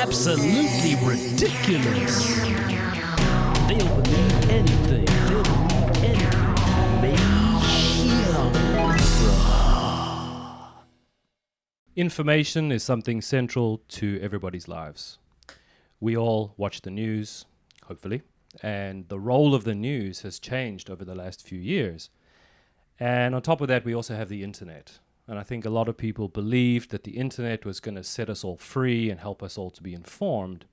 absolutely ridiculous. They'll believe anything. They'll believe anything. Information is something central to everybody's lives. We all watch the news, hopefully, and the role of the news has changed over the last few years. And on top of that, we also have the internet. And I think a lot of people believed that the internet was going to set us all free and help us all to be informed.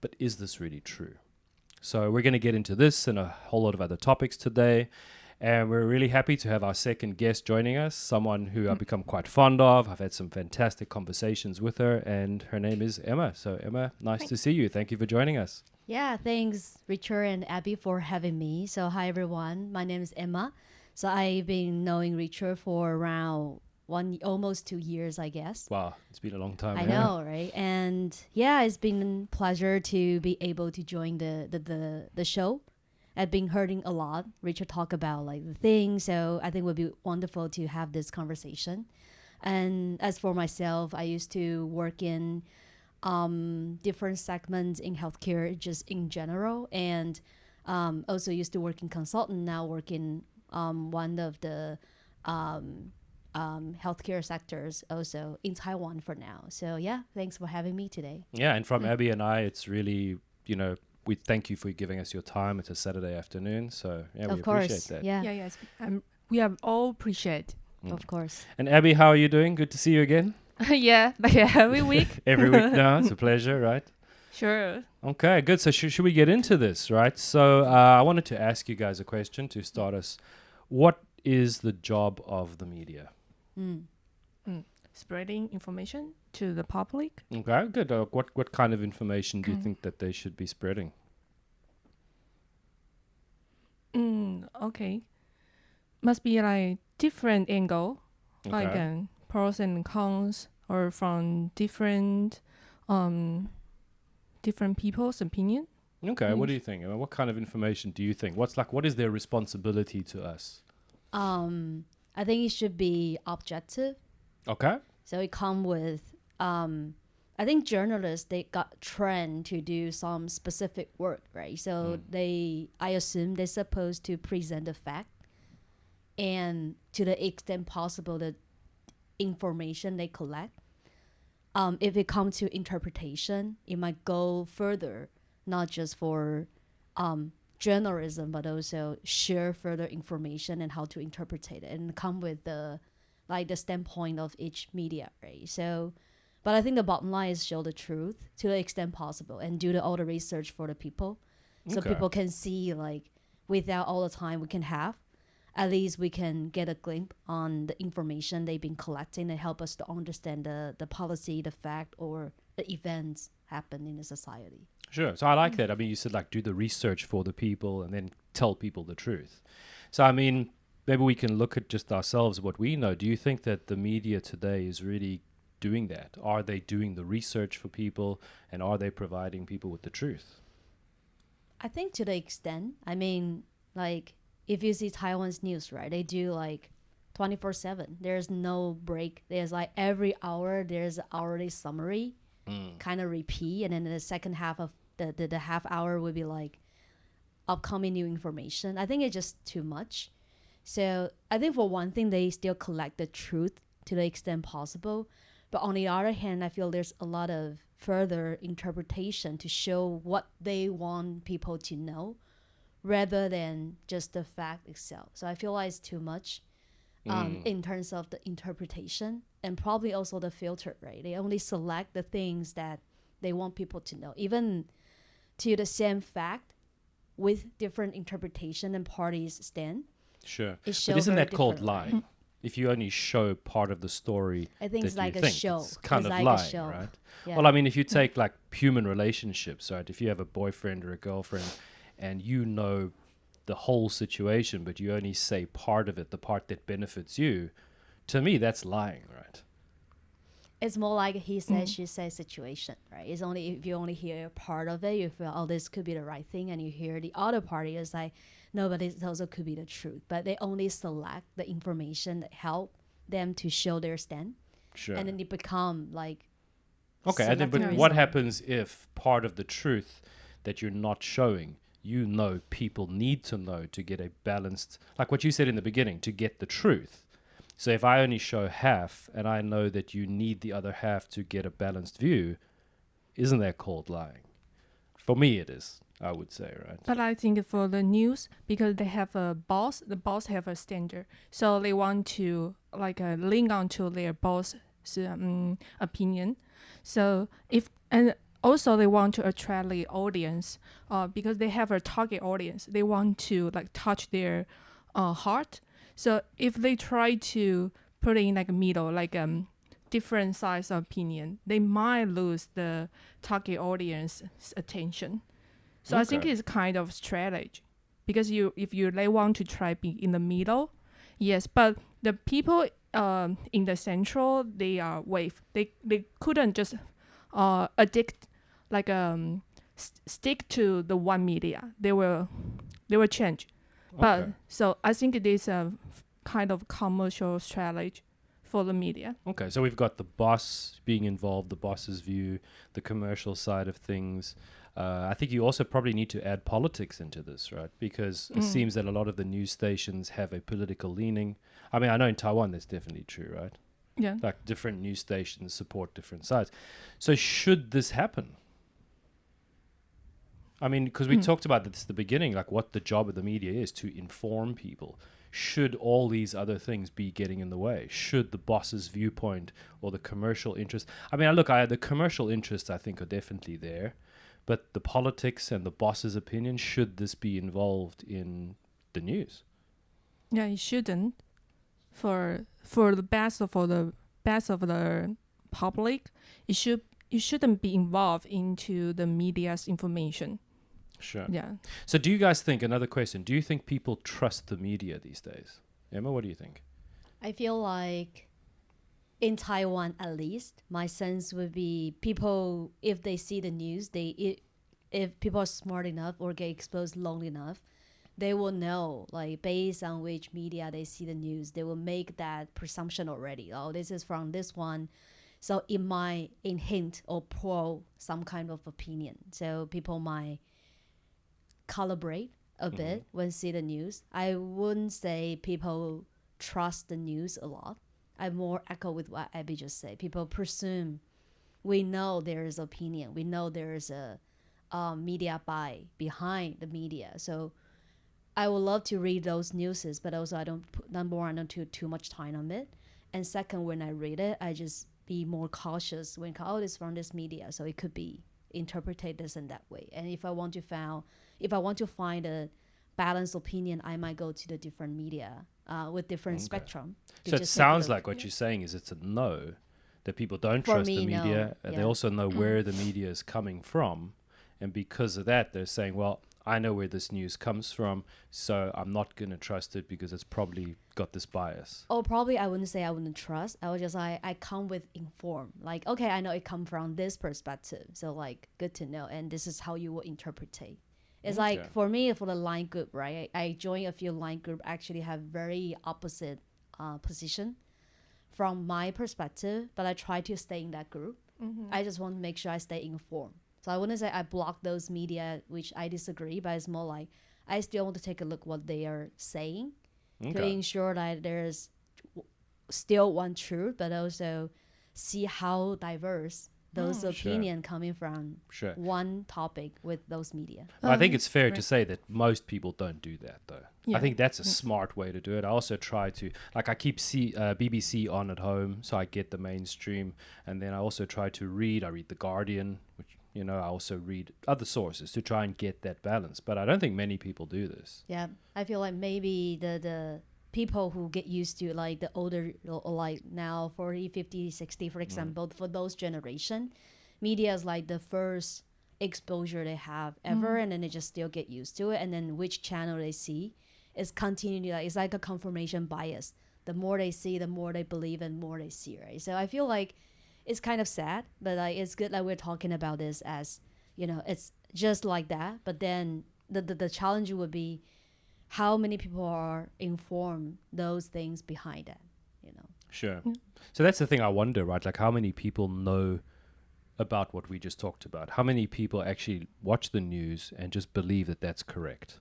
But is this really true? So we're going to get into this and a whole lot of other topics today. And we're really happy to have our second guest joining us, someone who I've become quite fond of. I've had some fantastic conversations with her, and her name is Emma. So Emma, nice to see you. Thank you for joining us. Yeah, thanks Richard and Abby for having me. So hi everyone, my name is Emma. So I've been knowing Richard for around almost 2 years, I guess. Wow, it's been a long time. I know, right? And yeah, it's been a pleasure to be able to join the show. I've been hearing a lot Richard talk about like the things, so I think it would be wonderful to have this conversation. And as for myself, I used to work in different segments in healthcare just in general, and also used to work in consultant, now work in one of the healthcare sectors also in Taiwan for now. So yeah, thanks for having me today. Yeah, and from Abby and I, it's really, we thank you for giving us your time. It's a Saturday afternoon, so yeah, we appreciate that. Yeah. We have all appreciate. Of course. And Abby, how are you doing? Good to see you again. Yeah, every week. Every week now, it's a pleasure, right? Sure. Okay, good. So should we get into this, right? So I wanted to ask you guys a question to start us. What is the job of the media? Spreading information to the public. Okay, good. What kind of information do you think that they should be spreading? Okay. Must be like different angle, like pros and cons, or from different people's opinion. Okay, what do you think? What kind of information do you think? What is their responsibility to us? I think it should be objective. Okay. So it come with, I think journalists, they got trained to do some specific work, right? So I assume they're supposed to present the fact, and to the extent possible, the information they collect. If it comes to interpretation, it might go further, not just for journalism, but also share further information and how to interpret it and come with the standpoint of each media, right? So, but I think the bottom line is show the truth to the extent possible and do all the research for the people, so people can see, like, without all the time we can have, at least we can get a glimpse on the information they've been collecting and help us to understand the policy, the fact, or the events happen in the society. Sure. So I like that. I mean, you said like do the research for the people and then tell people the truth. So, I mean, maybe we can look at just ourselves, what we know. Do you think that the media today is really doing that? Are they doing the research for people, and are they providing people with the truth? I think to the extent, I mean, like, if you see Taiwan's news, right, they do like 24/7. There's no break. There's like every hour, there's an hourly summary, kind of repeat. And then the second half of the half hour would be like upcoming new information. I think it's just too much. So I think for one thing, they still collect the truth to the extent possible. But on the other hand, I feel there's a lot of further interpretation to show what they want people to know, rather than just the fact itself. So I feel like it's too much in terms of the interpretation, and probably also the filter, right? They only select the things that they want people to know, even to the same fact with different interpretation and parties stand. Sure. But isn't that called lying? If you only show part of the story, I think it's like a show. It's kind of like lying, right? Yeah. Well, I mean, if you take like human relationships, right? If you have a boyfriend or a girlfriend and you know the whole situation, but you only say part of it, the part that benefits you, to me, that's lying, right? It's more like he said, she said situation, right? It's only if you only hear part of it, you feel, oh, this could be the right thing, and you hear the other party is like, no, but it also could be the truth. But they only select the information that help them to show their stand. Sure. And then they become like Okay, and then, but selective what reason. happens if part of the truth that you're not showing, you know people need to know to get a balanced, like what you said in the beginning, to get the truth. So if I only show half and I know that you need the other half to get a balanced view, isn't that called lying? For me it is, I would say, right? But I think for the news, because they have a boss, the boss have a standard. So they want to like link onto their boss' opinion. So and also they want to attract the audience because they have a target audience. They want to like touch their heart. So if they try to put in like a middle, like different size of opinion, they might lose the target audience's attention. So I think it's kind of strategy, because if they want to try be in the middle, yes, but the people in the central, they are wave. They couldn't just addict like stick to the one media. They will change. But so I think it is a kind of commercial strategy for the media. Okay, so we've got the boss being involved, the boss's view, the commercial side of things. I think you also probably need to add politics into this, right? Because it seems that a lot of the news stations have a political leaning. I mean, I know in Taiwan that's definitely true, right? Yeah. Like different news stations support different sides. So should this happen? I mean, because we talked about this at the beginning, like what the job of the media is, to inform people. Should all these other things be getting in the way? Should the boss's viewpoint or the commercial interest? I mean, the commercial interests I think are definitely there, but the politics and the boss's opinion, should this be involved in the news? Yeah, it shouldn't. For the best of the public, it shouldn't be involved into the media's information. Sure. Yeah. So do you guys think, another question, do you think people trust the media these days? Emma, what do you think? I feel like in Taiwan, at least, my sense would be people, if they see the news, if people are smart enough or get exposed long enough, they will know, like, based on which media they see the news, they will make that presumption already. Oh, this is from this one. So it might hint or pro some kind of opinion. So people might calibrate a bit when see the news. I wouldn't say people trust the news a lot. I more echo with what Abby just said. People presume, we know there is opinion. We know there is a media buy behind the media. So I would love to read those newses, but also I don't put too much time on it. And second, when I read it, I just be more cautious when it's from this media, so it could be interpreted this and that way. And if I want to find a balanced opinion, I might go to the different media with different spectrum. So it sounds like what you're saying is it's a no, that people don't trust the media. No. They also know where the media is coming from, and because of that, they're saying, well, I know where this news comes from, so I'm not going to trust it because it's probably got this bias. Oh, probably I wouldn't say I wouldn't trust. I would just I come with inform. Like, okay, I know it come from this perspective, so like good to know, and this is how you will interpret it. It's like for me, for the line group, right? I join a few line group actually have very opposite position from my perspective, but I try to stay in that group. I just want to make sure I stay informed. So I wouldn't say I block those media which I disagree, but it's more like I still want to take a look what they are saying to ensure that there's still one truth, but also see how diverse those opinions coming from one topic with those media. I think it's fair to say that most people don't do that, though. Yeah. I think that's a smart way to do it. I also try to, like, I keep BBC on at home, so I get the mainstream, and then I also try to read. I read The Guardian, which, you know, I also read other sources to try and get that balance. But I don't think many people do this. Yeah, I feel like maybe the people who get used to, like, the older, like now 40, 50, 60, for example, for those generation, media is like the first exposure they have ever, and then they just still get used to it. And then which channel they see is continually, like, it's like a confirmation bias. The more they see, the more they believe, and more they see, right? So I feel like it's kind of sad, but like it's good that we're talking about this as, you know, it's just like that. But then the challenge would be how many people are informed those things behind that, you know? Sure. So that's the thing I wonder, right? Like, how many people know about what we just talked about? How many people actually watch the news and just believe that that's correct?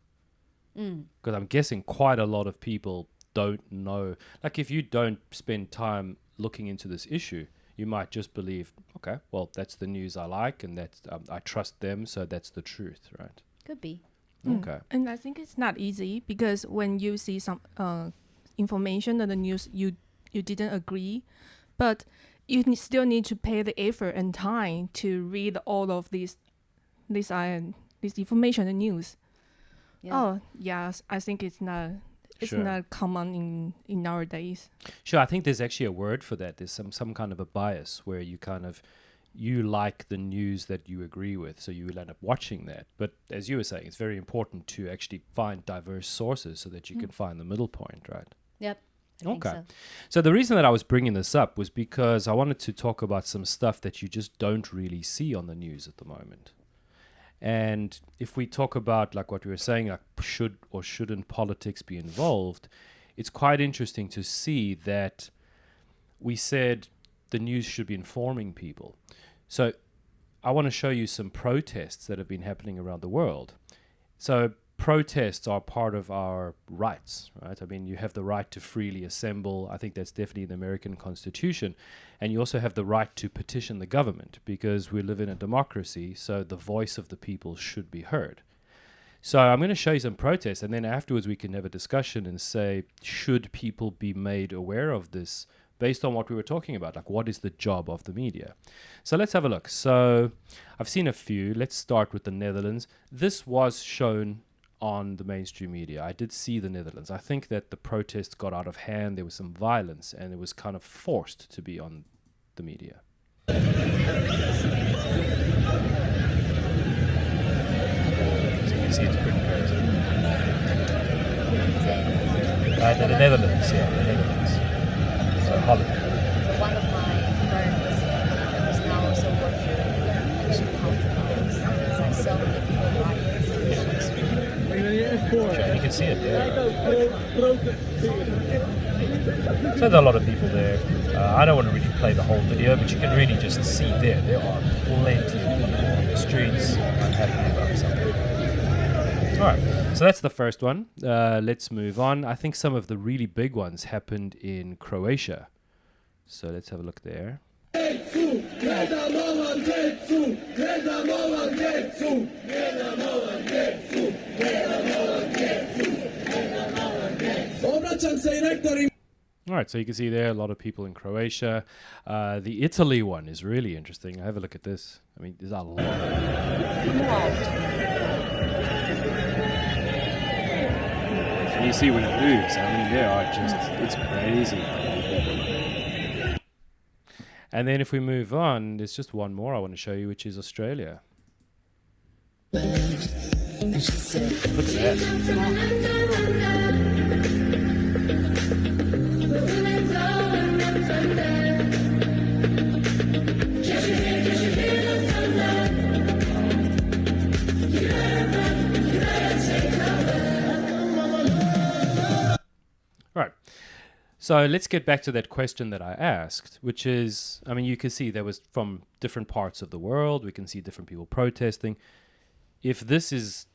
Because I'm guessing quite a lot of people don't know. Like, if you don't spend time looking into this issue, you might just believe, okay, well, that's the news I like, and that's I trust them, so that's the truth, right? Could be. Okay. And I think it's not easy, because when you see some information in the news, you didn't agree, but you still need to pay the effort and time to read all of this information and news. Yeah. Oh yes, I think it's not Sure. not common in nowadays. Sure, I think there's actually a word for that. There's some kind of a bias where you like the news that you agree with, so you will end up watching that. But as you were saying, it's very important to actually find diverse sources so that you can find the middle point, right? Yep. I think Okay. so. So the reason that I was bringing this up was because I wanted to talk about some stuff that you just don't really see on the news at the moment. And if we talk about, like what we were saying, like should or shouldn't politics be involved, it's quite interesting to see that we said the news should be informing people. So I want to show you some protests that have been happening around the world. So protests are part of our rights, right? I mean, you have the right to freely assemble. I think that's definitely in the American Constitution. And you also have the right to petition the government, because we live in a democracy, so the voice of the people should be heard. So I'm going to show you some protests, and then afterwards we can have a discussion and say, should people be made aware of this based on what we were talking about? Like, what is the job of the media? So let's have a look. So I've seen a few. Let's start with the Netherlands. This was shown on the mainstream media. I did see the Netherlands. I think that the protests got out of hand. There was some violence, and it was kind of forced to be on the media. So you can see it's pretty crazy. The Netherlands, yeah, the Netherlands. So Holland. One of my friends is now also working in politics. I saw the people riots. Sure, you can see it there. So there's a lot of people there. I don't want to really play the whole video, but you can really just see there are plenty of people on the streets unhappy about something. Alright, so that's the first one. Let's move on. I think some of the really big ones happened in Croatia. So let's have a look there. Alright, so you can see there a lot of people in Croatia. The Italy one is really interesting. Have a look at this. I mean, there's a lot. So you see when it moves, I mean, there are just, it's crazy. And then if we move on, there's just one more I want to show you, which is Australia. Look at that. Right. So let's get back to that question that I asked, which is, I mean, you can see there was from different parts of the world. We can see different people protesting. If this is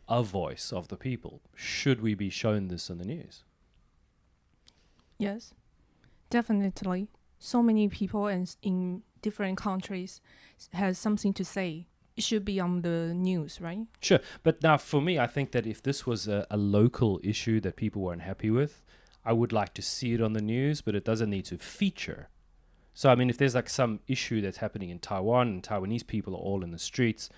a voice of the people, should we be shown this on the news? Yes, definitely. So many people in different countries has something to say. It should be on the news, right? Sure. But now for me, I think that if this was a local issue that people weren't happy with, I would like to see it on the news, but it doesn't need to feature. So, I mean, if there's like some issue that's happening in Taiwan and Taiwanese people are all in the streets,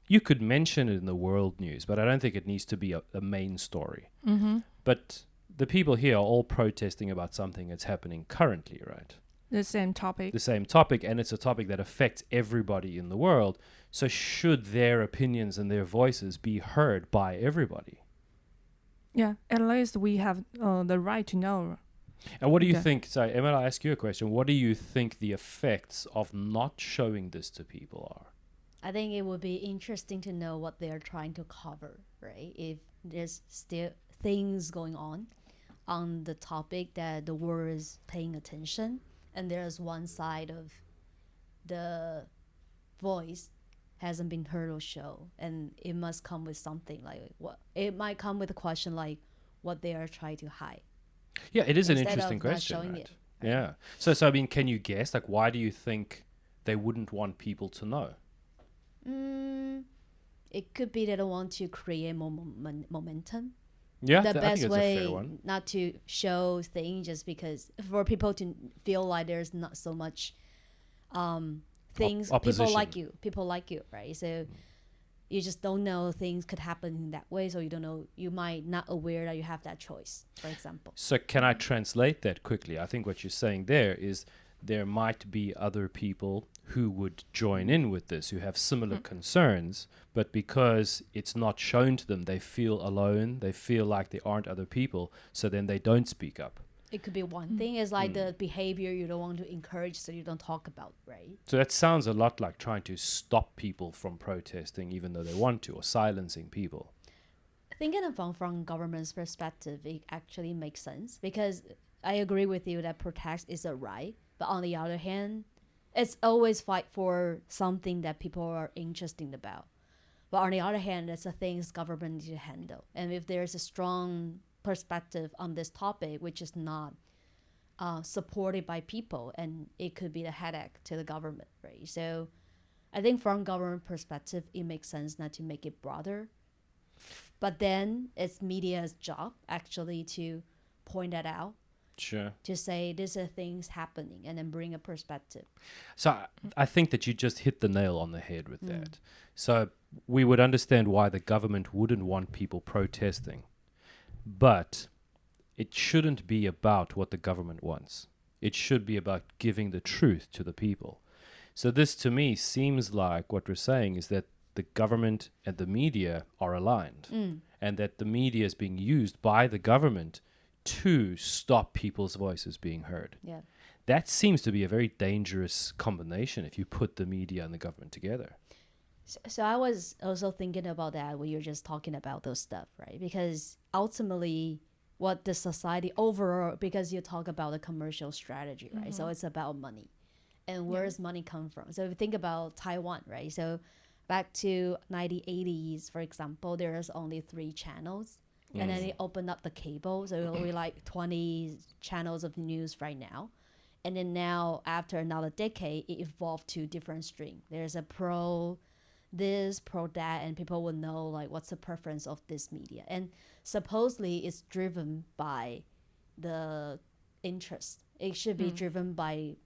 you could mention it in the world news, but I don't think it needs to be a main story. Mm-hmm. But the people here are all protesting about something that's happening currently, right? The same topic. The same topic, and it's a topic that affects everybody in the world. So should their opinions and their voices be heard by everybody? Yeah, at least we have the right to know. And what do you Okay. think, sorry, Emma, I'll ask you a question. What do you think the effects of not showing this to people are? I think it would be interesting to know what they're trying to cover, right? If there's still things going on the topic that the world is paying attention, and there's one side of the voice hasn't been heard or shown, and it must come with something like what it might come with a question like what they are trying to hide. Yeah, it is an Instead interesting of not question, showing right? it, right? Yeah. So I mean, can you guess, like, why do you think they wouldn't want people to know? It could be they don't want to create more momentum. Yeah, The I think best it's a way fair one. not to show things just because for people to feel like there's not so much things opposition. people like you, right? So you just don't know things could happen in that way, so you don't know, you might not aware that you have that choice, for example. So can I translate that quickly? I think what you're saying there is there might be other people who would join in with this, who have similar concerns, but because it's not shown to them, they feel alone, they feel like there aren't other people, so then they don't speak up. It could be one thing is like the behavior you don't want to encourage, so you don't talk about, right? So that sounds a lot like trying to stop people from protesting even though they want to, or silencing people. Thinking from government's perspective, it actually makes sense because I agree with you that protest is a right, but on the other hand, it's always fight for something that people are interested about. But on the other hand, it's the things government needs to handle. And if there's a strong perspective on this topic, which is not supported by people, and it could be a headache to the government, right? So I think from government perspective, it makes sense not to make it broader. But then it's media's job actually to point that out. Sure. To say these are things happening and then bring a perspective. So I think that you just hit the nail on the head with that. So we would understand why the government wouldn't want people protesting, but it shouldn't be about what the government wants. It should be about giving the truth to the people. So this to me seems like what we're saying is that the government and the media are aligned, and that the media is being used by the government to stop people's voices being heard. Yeah. That seems to be a very dangerous combination if you put the media and the government together. So I was also thinking about that when you're just talking about those stuff, right? Because ultimately what the society overall, because you talk about the commercial strategy, right? So it's about money. And where does money come from? So if you think about Taiwan, right? So back to 1980s, for example, there's only 3 channels. And then they opened up the cable. So it'll be like 20 channels of news right now. And then now, after another decade, it evolved to different stream. There's a pro this, pro that, and people will know like what's the preference of this media. And supposedly it's driven by the interest. It should be driven by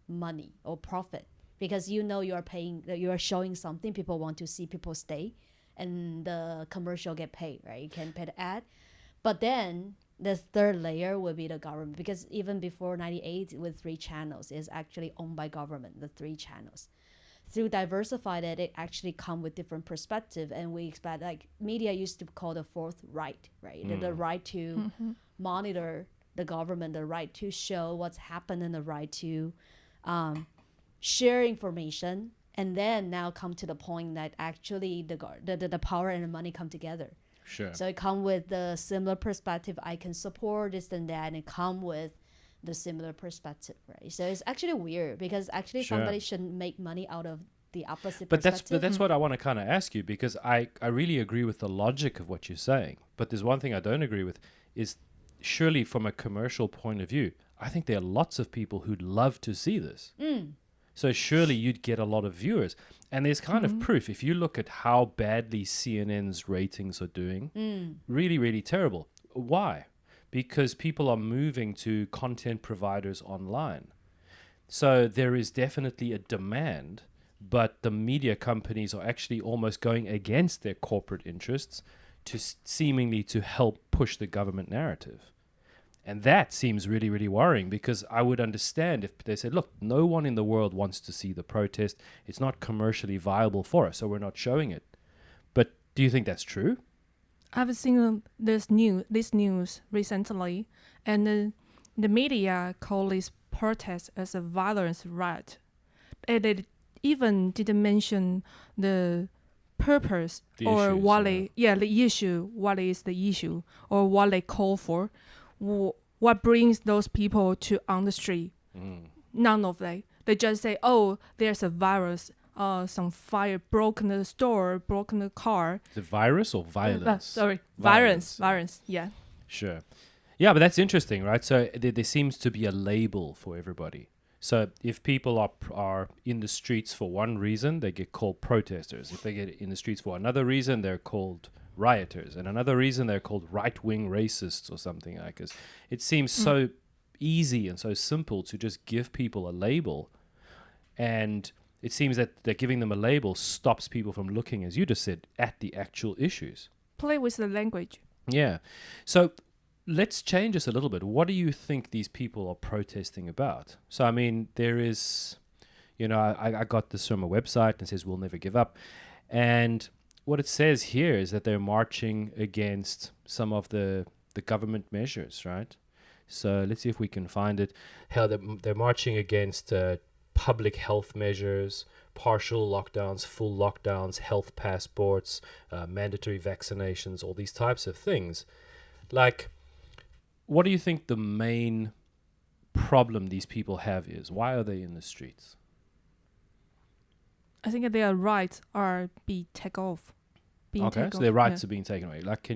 money or profit. Because you know you are paying, you are showing something, people want to see, people stay. And the commercial get paid, right? You can pay the ad. But then the third layer would be the government, because even before 98 with 3 channels, it's actually owned by government, the 3 channels. Through diversified it actually come with different perspective, and we expect, like media used to call the 4th right? The right to monitor the government, the right to show what's happened, and the right to share information. And then now come to the point that actually the power and the money come together. Sure. So it come with the similar perspective. I can support this and that, and it come with the similar perspective, right? So it's actually weird because actually somebody shouldn't make money out of the opposite perspective. But that's what I want to kind of ask you, because I really agree with the logic of what you're saying. But there's one thing I don't agree with is surely from a commercial point of view, I think there are lots of people who'd love to see this. So surely you'd get a lot of viewers. And there's kind of proof. If you look at how badly CNN's ratings are doing, really, really terrible. Why? Because people are moving to content providers online. So there is definitely a demand, but the media companies are actually almost going against their corporate interests to seemingly to help push the government narrative. And that seems really, really worrying, because I would understand if they said, look, no one in the world wants to see the protest. It's not commercially viable for us, so we're not showing it. But do you think that's true? I've seen this news recently, and the media call this protest as a violence riot. And they even didn't mention the purpose or what the issue, what is the issue, or what they call for. What brings those people to on the street? None of that. They just say, oh, there's a virus some fire, broken the store, broken the car. The virus or violence? Sorry, Violence. violence. Yeah. Sure. Yeah, but that's interesting, right? So there seems to be a label for everybody. So if people are in the streets for one reason, they get called protesters. If they get in the streets for another reason, they're called rioters. And another reason, they're called right-wing racists or something like this. It seems so easy and so simple to just give people a label. And it seems that giving them a label stops people from looking, as you just said, at the actual issues. Play with the language. Yeah. So let's change this a little bit. What do you think these people are protesting about? So, I mean, there is, I got this from a website and it says, we'll never give up. And what it says here is that they're marching against some of the government measures, right? So let's see if we can find it. How they're marching against public health measures, partial lockdowns, full lockdowns, health passports, mandatory vaccinations, all these types of things. Like, what do you think the main problem these people have is? Why are they in the streets? I think their rights are being taken off. So their rights are being taken away. Like,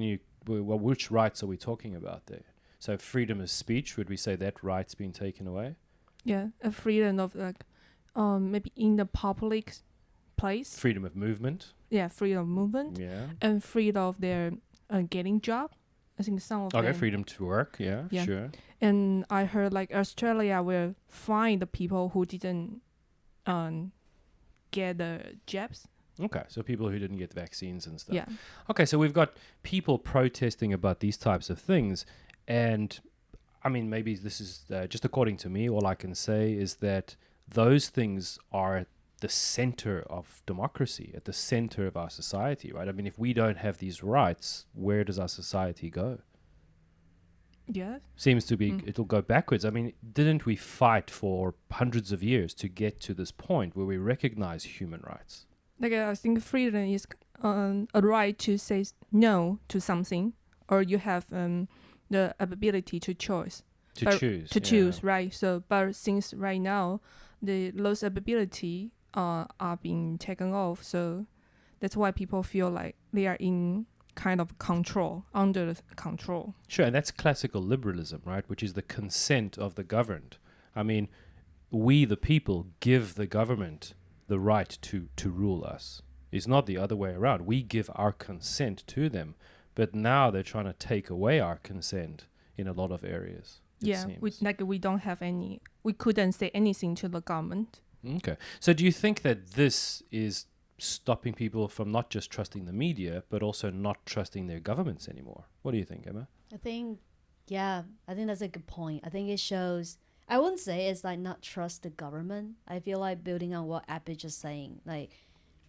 which rights are we talking about there? So freedom of speech, would we say that right's been taken away? Yeah, a freedom of maybe in the public place. Freedom of movement. Yeah, freedom of movement. Yeah. And freedom of their getting job. I think some of them. Okay, freedom to work. Yeah, sure. And I heard like Australia will fine the people who didn't get the jabs. Okay, so people who didn't get vaccines and stuff. Yeah. Okay, so we've got people protesting about these types of things. And, I mean, maybe this is just according to me, all I can say is that those things are at the center of democracy, at the center of our society, right? I mean, if we don't have these rights, where does our society go? Yeah. Seems to be, it'll go backwards. I mean, didn't we fight for hundreds of years to get to this point where we recognize human rights? Like, I think freedom is a right to say no to something, or you have the ability to choose. Choose, right? So, but since right now, those ability are being taken off, so that's why people feel like they are in kind of control, under control. Sure, and that's classical liberalism, right? Which is the consent of the governed. I mean, we the people give the government the right to rule us. It's not the other way around. We give our consent to them, but now they're trying to take away our consent in a lot of areas. Yeah, we don't have any. We couldn't say anything to the government. Okay, so do you think that this is stopping people from not just trusting the media, but also not trusting their governments anymore? What do you think, Emma? I think that's a good point. I think it shows. I wouldn't say it's like not trust the government. I feel like building on what Abby just saying, like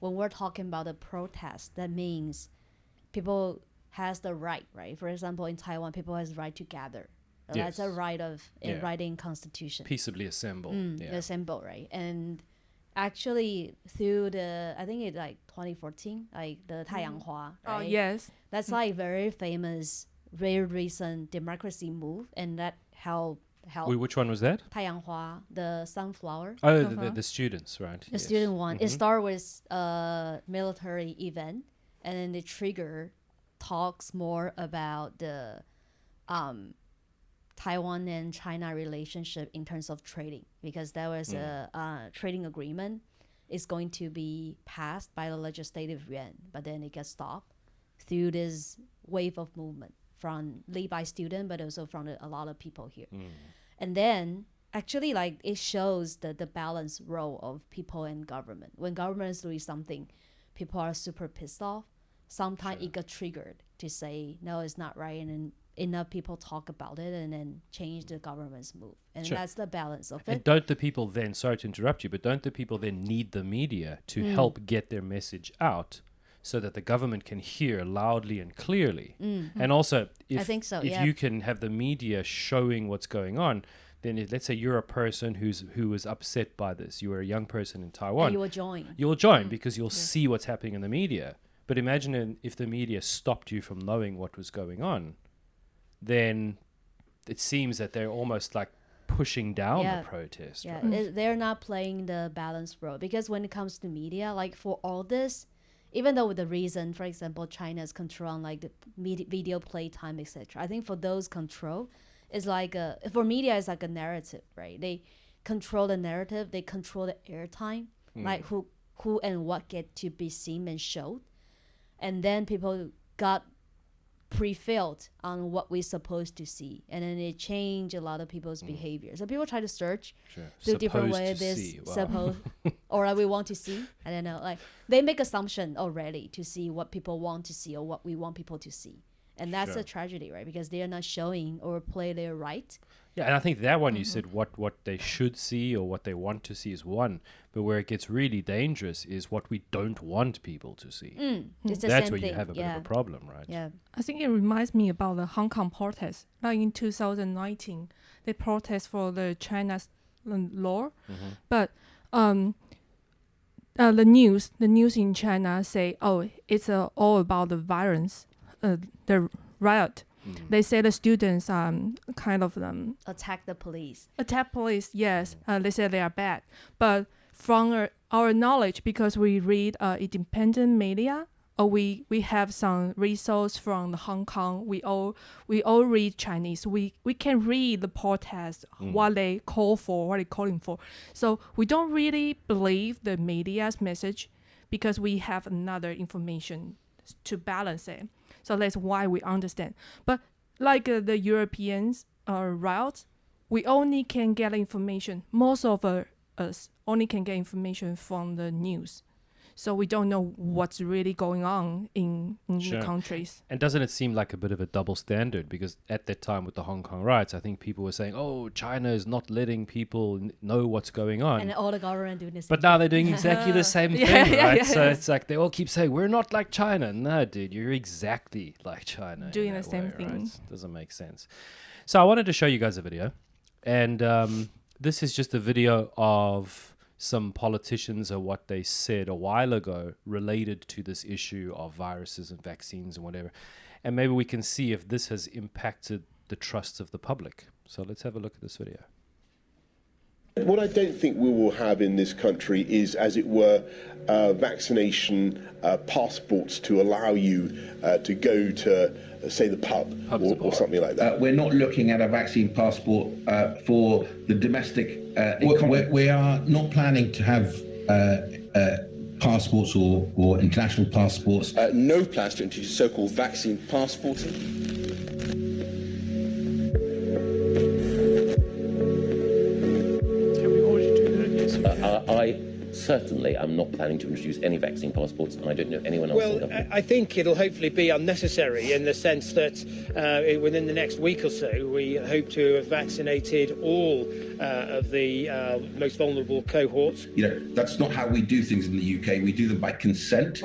when we're talking about a protest, that means people has the right? For example, in Taiwan, people has the right to gather. Yes. That's a right of writing constitution. Peaceably assemble. Assemble, right? And actually through I think it's like 2014, like the 太阳花, right? Oh, yes. That's like very famous, very recent democracy move, and that helped. Wait, which one was that? 太阳花, the sunflower. Oh, the students, right? The student one. It started with a military event, and then the trigger talks more about the Taiwan and China relationship in terms of trading, because there was a trading agreement is going to be passed by the legislative yuan, but then it gets stopped through this wave of movement lead by student, but also from a lot of people here. And then actually, like, it shows the balanced role of people and government. When government is doing something, people are super pissed off. Sometimes it got triggered to say, no, it's not right. And then enough people talk about it and then change the government's move. And that's the balance of it. And don't the people then, sorry to interrupt you, but don't the people then need the media to help get their message out so that the government can hear loudly and clearly? And also, I think so, if you can have the media showing what's going on, then let's say you're a person who was upset by this. You were a young person in Taiwan. And you will join. You'll join because you'll see what's happening in the media. But imagine if the media stopped you from knowing what was going on, then it seems that they're almost like pushing down the protest. Yeah, Right? they're not playing the balanced role, because when it comes to media, like for all this, even though with the reason, for example, China's control on like the video play time, etc. I think for those control, it's like for media, it's like a narrative, right? They control the narrative, they control the airtime, like who and what get to be seen and showed, and then people got pre-filled on what we're supposed to see, and then it changed a lot of people's behavior. So people try to search through different ways. Suppose or like we want to see. I don't know. Like they make assumption already to see what people want to see or what we want people to see, and that's a tragedy, right? Because they are not showing or play their right. Yeah, and I think that one you said what they should see or what they want to see is one, but where it gets really dangerous is what we don't want people to see. That's where you have a bit of a problem, right? Yeah. I think it reminds me about the Hong Kong protest. Like in 2019, they protest for the China's law, but the news in China say, oh, it's all about the violence, the riot. They say the students kind of Attack the police. Attack police, yes. They say they are bad. But from our knowledge, because we read independent media, or we have some resource from the Hong Kong, we all read Chinese. We can read the protest, what they call for, what they're calling for. So we don't really believe the media's message because we have another information to balance it. So that's why we understand. But like the Europeans routes, we only can get information. Most of us only can get information from the news. So we don't know what's really going on in the countries. And doesn't it seem like a bit of a double standard? Because at that time with the Hong Kong riots, I think people were saying, oh, China is not letting people know what's going on. And all the government doing the same. But now they're doing exactly the same thing, right? So it's like they all keep saying, we're not like China. No, dude, you're exactly like China. Doing the same thing. Right? Doesn't make sense. So I wanted to show you guys a video. And this is just a video of some politicians or what they said a while ago related to this issue of viruses and vaccines and whatever. And maybe we can see if this has impacted the trust of the public. So let's have a look at this video. What I don't think we will have in this country is, as it were, vaccination passports to allow you to go to, say, the pub or something like that. We're not looking at a vaccine passport for the domestic economy. We are not planning to have passports or international passports. No plans to introduce so-called vaccine passporting. I certainly am not planning to introduce any vaccine passports, and I don't know anyone else. Well, I think it'll hopefully be unnecessary in the sense that within the next week or so, we hope to have vaccinated all of the most vulnerable cohorts. You know, that's not how we do things in the UK. We do them by consent.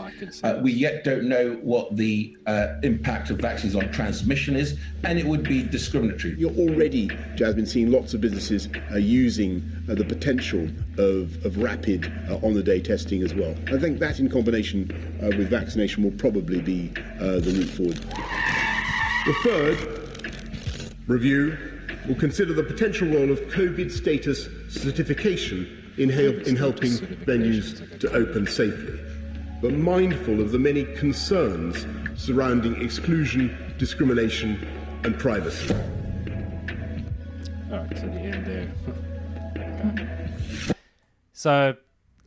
We yet don't know what the impact of vaccines on transmission is, and it would be discriminatory. You're already, Jasmine, seeing lots of businesses using the potential of rapid on-the-day testing as well. I think that in combination with vaccination will probably be the route forward. The third review will consider the potential role of COVID status certification in helping venues to open safely, but mindful of the many concerns surrounding exclusion, discrimination and privacy. All right, to the end there. So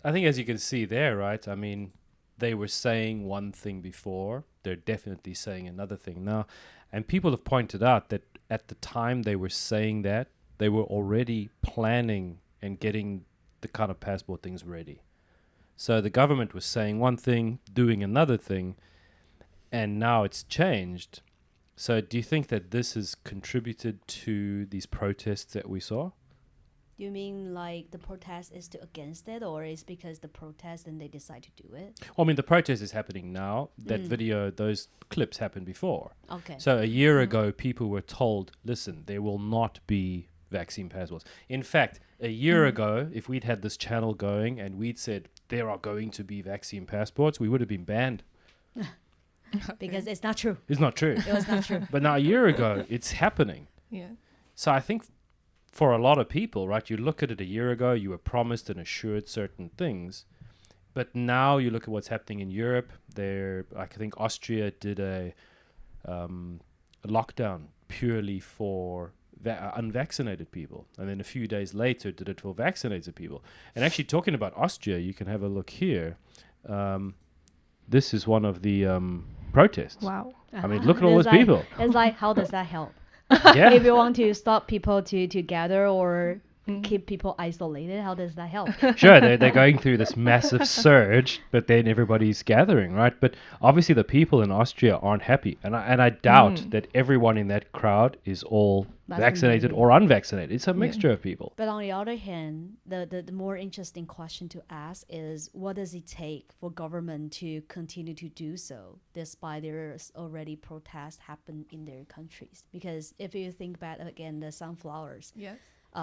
I think as you can see there, right, I mean, they were saying one thing before, they're definitely saying another thing now. And people have pointed out that at the time they were saying that, they were already planning and getting the kind of passport things ready. So the government was saying one thing, doing another thing, and now it's changed. So do you think that this has contributed to these protests that we saw? You mean like the protest is against it, or is because the protest and they decide to do it? Well, I mean, the protest is happening now. That video, those clips happened before. Okay. So a year ago, people were told, listen, there will not be vaccine passports. In fact, a year ago, if we'd had this channel going and we'd said there are going to be vaccine passports, we would have been banned. Because it's not true. It's not true. It was not true. But now a year ago, it's happening. Yeah. So I think for a lot of people, right, you look at it a year ago, you were promised and assured certain things, but now you look at what's happening in Europe. I think Austria did a lockdown purely for unvaccinated people, and then a few days later did it for vaccinated people. And actually, talking about Austria, you can have a look here. This is one of the protests. Wow. I mean, look at all those people. It's like, how does that help? Yeah. If you want to stop people to gather or keep people isolated, how does that help? Sure, they're going through this massive surge, but then everybody's gathering, right? But obviously the people in Austria aren't happy. And I doubt that everyone in that crowd is all vaccinated or unvaccinated. It's a mixture of people. But on the other hand, the more interesting question to ask is, what does it take for government to continue to do so despite there's already protests happen in their countries? Because if you think back again, the sunflowers. Yes.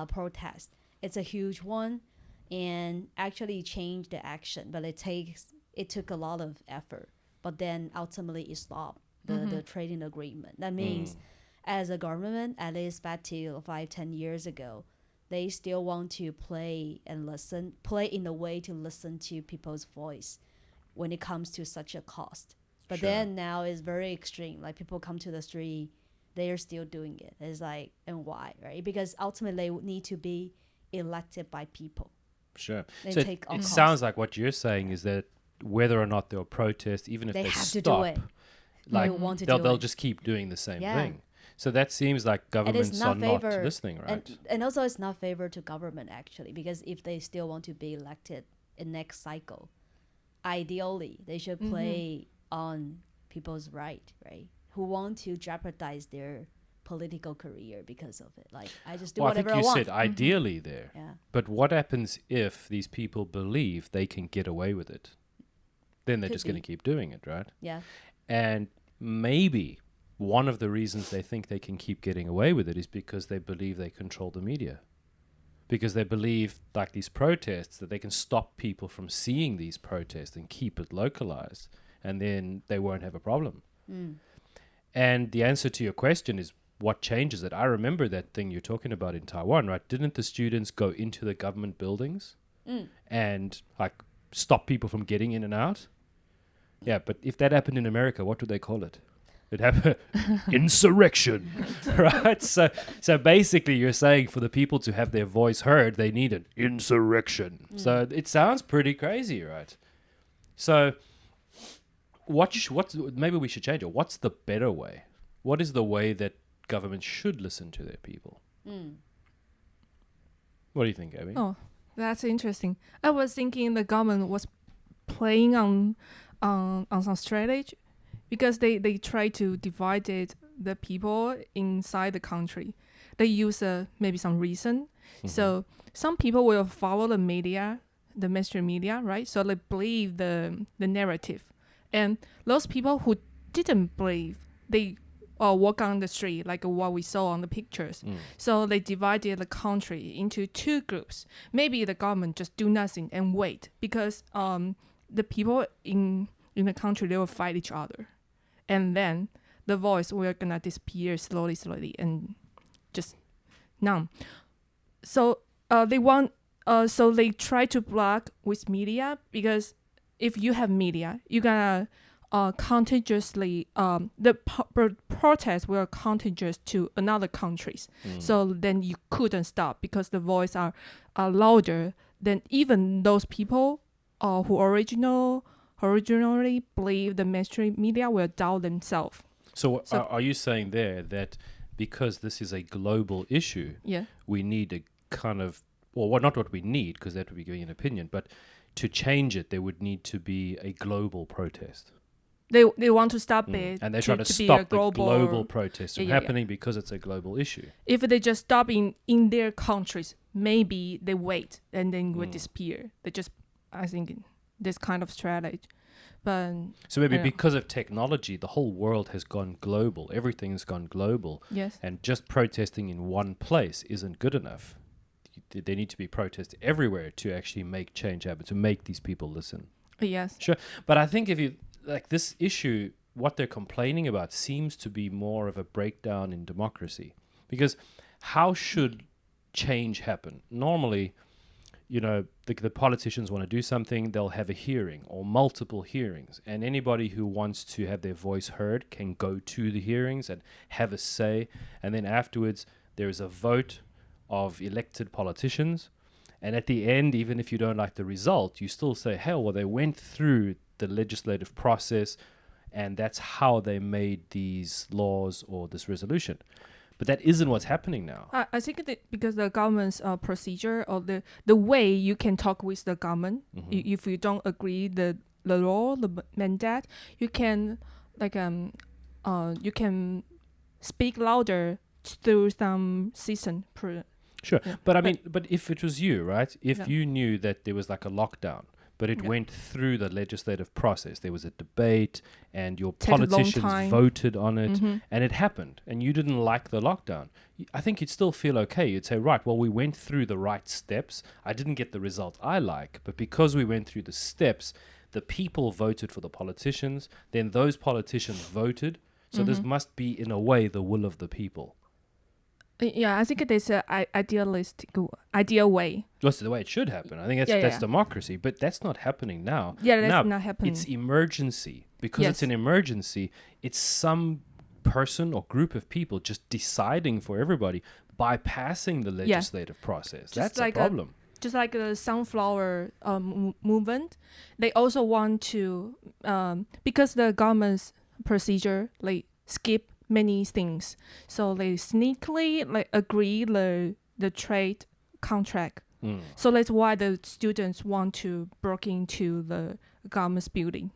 Protest. It's a huge one, and actually changed the action, but it took a lot of effort. But then ultimately it stopped the trading agreement. That means as a government, at least back to 5-10 years ago, they still want to play in a way to listen to people's voice when it comes to such a cost. But then now it's very extreme. Like, people come to the street, they are still doing it. It's like, and why, right? Because ultimately they need to be elected by people. Sure. They So take all it costs. sounds like what you're saying is that whether or not they'll protest, even if They they have to stop, do it. like They want to they'll do it. just keep doing the same Yeah. thing. So that seems like And it's governments not are not favor, listening, right? and also it's not favor to government, actually, because if they still want to be elected in next cycle, ideally they should play on people's right, who want to jeopardize their political career because of it. Like, I just do Well, I whatever think I you want. said ideally there. Yeah. But what happens if these people believe they can get away with it? Then they're Could just going to be. keep doing it, right? Yeah. And maybe one of the reasons they think they can keep getting away with it is because they believe they control the media. Because they believe, like these protests, that they can stop people from seeing these protests and keep it localized, and then they won't have a problem. And the answer to your question is, what changes it? I remember that thing you're talking about in Taiwan, right? Didn't the students go into the government buildings and like stop people from getting in and out? Yeah, but if that happened in America, what would they call it? It happened insurrection, right? So basically, you're saying for the people to have their voice heard, they need an insurrection. So it sounds pretty crazy, right? So maybe we should change it. What's the better way? What is the way that government should listen to their people? What do you think, Abby? Oh, that's interesting. I was thinking the government was playing on some strategy, because they try to divide the people inside the country. They use maybe some reason. So some people will follow the media, the mainstream media, right? So they believe the narrative. And those people who didn't believe, they walk on the street like what we saw on the pictures. So they divided the country into two groups. Maybe the government just do nothing and wait, because the people in the country, they will fight each other. And then the voice will gonna disappear slowly, and just numb. So so they try to block with media, because if you have media, you're gonna contagiously the protest will contagious to another countries. So then you couldn't stop, because the voice are louder than even those people who originally believe the mainstream media will doubt themselves. So are you saying there that because this is a global issue, we need a kind of, well, not what we need, because that would be giving an opinion, but to change it, there would need to be a global protest. They want to stop it. And they try to be a stop the global protests from happening because it's a global issue. If they just stop in their countries, maybe they wait and then will disappear. They just, I think, this kind of strategy. But so maybe because of technology, the whole world has gone global. Everything's gone global. Yes. And just protesting in one place isn't good enough. There need to be protests everywhere to actually make change happen, to make these people listen. Yes. Sure. But I think if you, like this issue, what they're complaining about seems to be more of a breakdown in democracy. Because how should change happen? Normally, you know, the politicians want to do something, they'll have a hearing or multiple hearings. And anybody who wants to have their voice heard can go to the hearings and have a say. And then afterwards, there is a vote of elected politicians. And at the end, even if you don't like the result, you still say, hell, well, they went through the legislative process and that's how they made these laws or this resolution. But that isn't what's happening now. I think that because the government's procedure or the way you can talk with the government, if you don't agree the law, the mandate, you can you can speak louder through some system. Sure, but I mean, but if it was you, right? If you knew that there was like a lockdown, but it went through the legislative process. There was a debate and your politicians voted on it and it happened and you didn't like the lockdown. I think you'd still feel okay. You'd say, right, well, we went through the right steps. I didn't get the result I like, but because we went through the steps, the people voted for the politicians. Then those politicians voted. So this must be, in a way, the will of the people. Yeah, I think there's an ideal way. That's the way it should happen. I think that's democracy, but that's not happening now. Yeah, that's not happening. It's emergency. Because it's an emergency, it's some person or group of people just deciding for everybody, bypassing the legislative process. That's like a problem. Just like the sunflower movement, they also want to, because the government's procedure, like skip many things, so they sneakily agree the trade contract. So that's why the students want to break into the government's building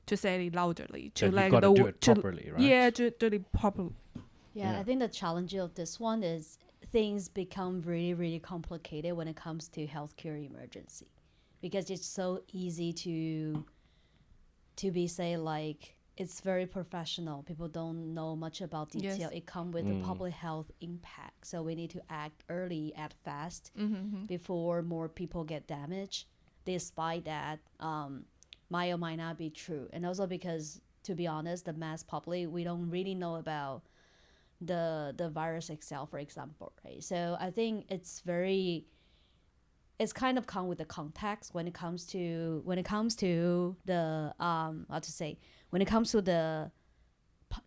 to say it loudly, to like do it properly, right? Yeah, to do it properly. Yeah, I think the challenge of this one is things become really, really complicated when it comes to healthcare emergency, because it's so easy to be say like, it's very professional. People don't know much about detail. Yes. It comes with the public health impact. So we need to act early, act fast before more people get damaged. Despite that, might or might not be true. And also because, to be honest, the mass public, we don't really know about the virus itself, for example, right? So I think it's kind of come with the context when it comes to the when it comes to the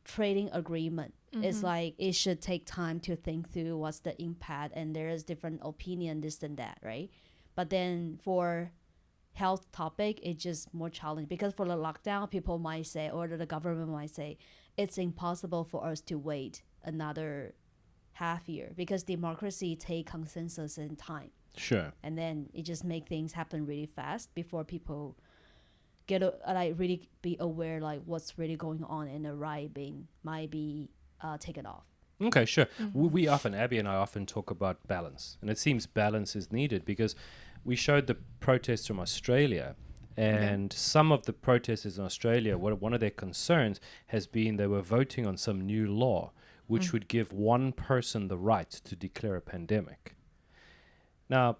trading agreement. It's like it should take time to think through what's the impact, and there is different opinion, this and that, right? But then for health topic, it's just more challenging, because for the lockdown, people might say, or the government might say, it's impossible for us to wait another half year because democracy take consensus and time. Sure. And then it just make things happen really fast before people get really be aware like what's really going on, and the right might be taken off. Okay, sure. We often, Abby and I often talk about balance, and it seems balance is needed because we showed the protests from Australia, and some of the protesters in Australia, one of their concerns has been they were voting on some new law which would give one person the right to declare a pandemic. Now,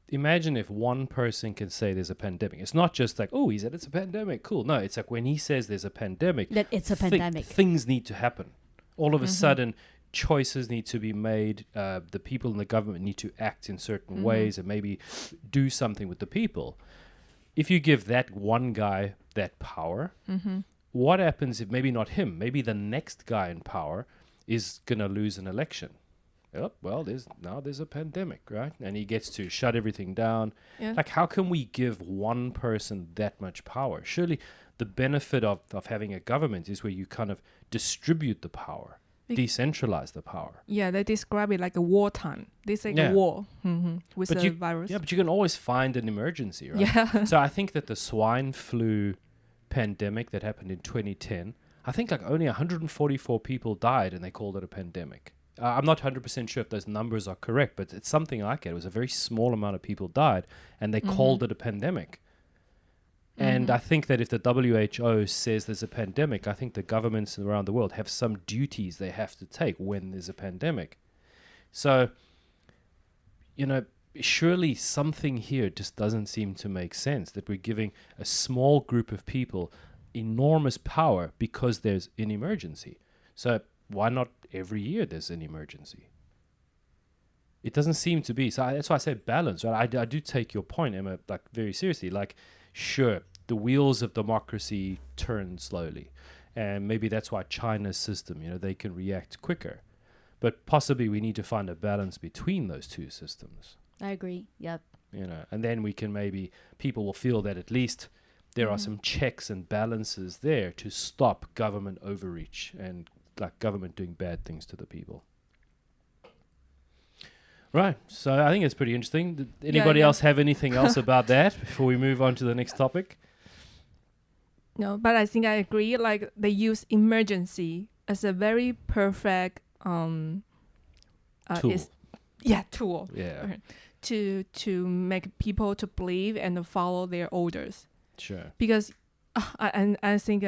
imagine if one person can say there's a pandemic. It's not just like, oh, he said it's a pandemic, cool. No, it's like when he says there's a pandemic, that it's a pandemic. Things need to happen. All of a sudden, choices need to be made. The people in the government need to act in certain ways and maybe do something with the people. If you give that one guy that power, what happens if maybe not him, maybe the next guy in power is going to lose an election? Oh, well, there's a pandemic, right? And he gets to shut everything down. Yeah. Like, how can we give one person that much power? Surely the benefit of having a government is where you kind of distribute the power, decentralize the power. Yeah, they describe it like a wartime. This is like a war with the virus. Yeah, but you can always find an emergency, right? Yeah. So I think that the swine flu pandemic that happened in 2010, I think like only 144 people died and they called it a pandemic. I'm not 100% sure if those numbers are correct, but it's something like it. It was a very small amount of people died, and they called it a pandemic. And I think that if the WHO says there's a pandemic, I think the governments around the world have some duties they have to take when there's a pandemic. So, surely something here just doesn't seem to make sense, that we're giving a small group of people enormous power because there's an emergency. So why not every year there's an emergency? It doesn't seem to be. So that's why I say balance, right? I do take your point, Emma, like very seriously. Like, sure, the wheels of democracy turn slowly. And maybe that's why China's system, they can react quicker. But possibly we need to find a balance between those two systems. I agree. Yep. And then people will feel that at least there are some checks and balances there to stop government overreach and like government doing bad things to the people. Right. So I think it's pretty interesting. Did anybody else have anything else about that before we move on to the next topic? No, but I think I agree. Like they use emergency as a very perfect tool. Tool. Yeah. To make people to believe and follow their orders. Sure. Because I think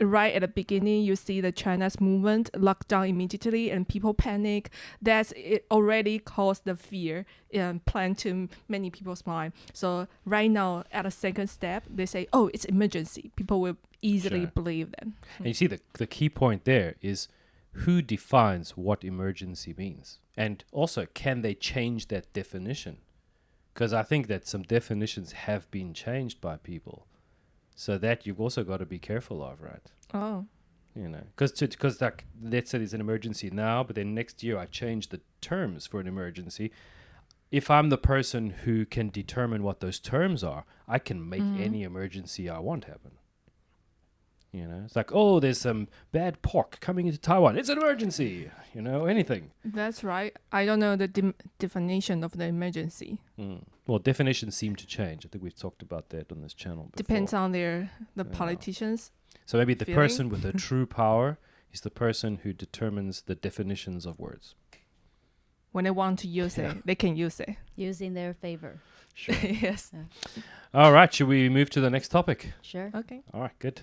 right at the beginning, you see the China's movement lock down immediately and people panic. It already caused the fear and plan to many people's mind. So right now, at a second step, they say, oh, it's emergency. People will easily believe them. And you see the key point there is who defines what emergency means? And also, can they change that definition? Because I think that some definitions have been changed by people. So that you've also got to be careful of, right? Oh. Because like, let's say there's an emergency now, but then next year I change the terms for an emergency. If I'm the person who can determine what those terms are, I can make any emergency I want happen. It's like, oh, there's some bad pork coming into Taiwan. It's an emergency. Anything. That's right. I don't know the definition of the emergency. Well, definitions seem to change. I think we've talked about that on this channel before. Depends on the politicians. So maybe the person with the true power is the person who determines the definitions of words. When they want to use it, they can use it. Use in their favor. Sure. Yes. All right. Should we move to the next topic? Sure. Okay. All right. Good.